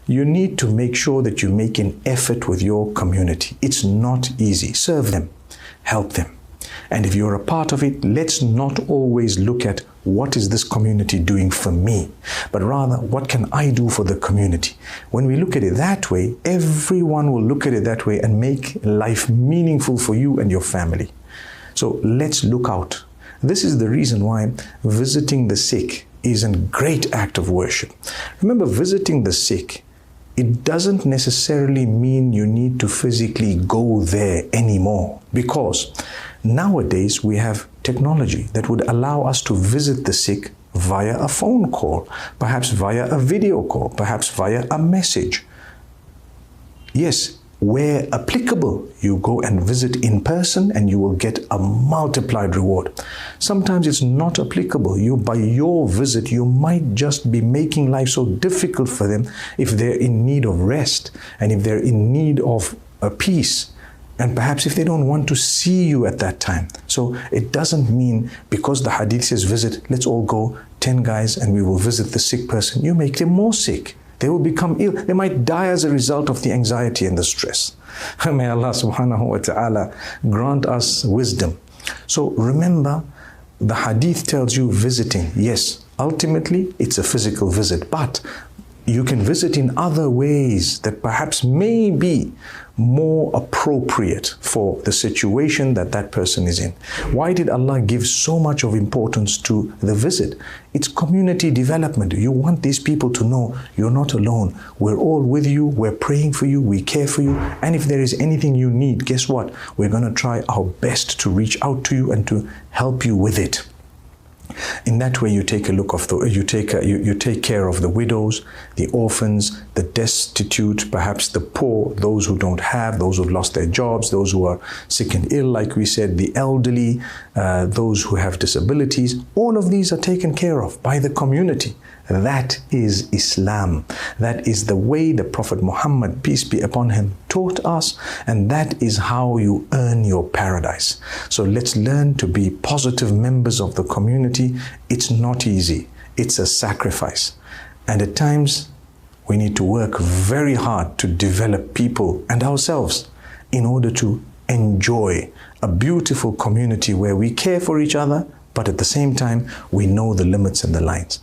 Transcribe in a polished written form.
You need to make sure that you make an effort with your community. It's not easy. Serve them, help them. And if you're a part of it, let's not always look at what is this community doing for me, but rather what can I do for the community. When we look at it that way, everyone will look at it that way and make life meaningful for you and your family. So let's look out. This is the reason why visiting the sick is a great act of worship. Remember, visiting the sick, it doesn't necessarily mean you need to physically go there anymore, because nowadays we have technology that would allow us to visit the sick via a phone call, perhaps via a video call, perhaps via a message. Yes, where applicable, you go and visit in person and you will get a multiplied reward. Sometimes it's not applicable. By your visit, you might just be making life so difficult for them if they're in need of rest and if they're in need of a peace. And perhaps if they don't want to see you at that time. So it doesn't mean because the hadith says visit, let's all go 10 guys and we will visit the sick person. You make them more sick. They will become ill. They might die as a result of the anxiety and the stress. May Allah subhanahu wa ta'ala grant us wisdom. So remember, the hadith tells you visiting. Yes, ultimately it's a physical visit, but you can visit in other ways that perhaps may be more appropriate for the situation that that person is in. Why did Allah give so much of importance to the visit? It's community development. You want these people to know you're not alone. We're all with you. We're praying for you. We care for you. And if there is anything you need, guess what? We're going to try our best to reach out to you and to help you with it. In that way, you take care of the widows, the orphans, the destitute, perhaps the poor, those who don't have, those who've lost their jobs, those who are sick and ill, like we said, the elderly, those who have disabilities. All of these are taken care of by the community. That is Islam. That is the way the Prophet Muhammad, peace be upon him, taught us, and that is how you earn your paradise. So let's learn to be positive members of the community. It's not easy. It's a sacrifice. And at times, we need to work very hard to develop people and ourselves in order to enjoy a beautiful community where we care for each other, but at the same time, we know the limits and the lines.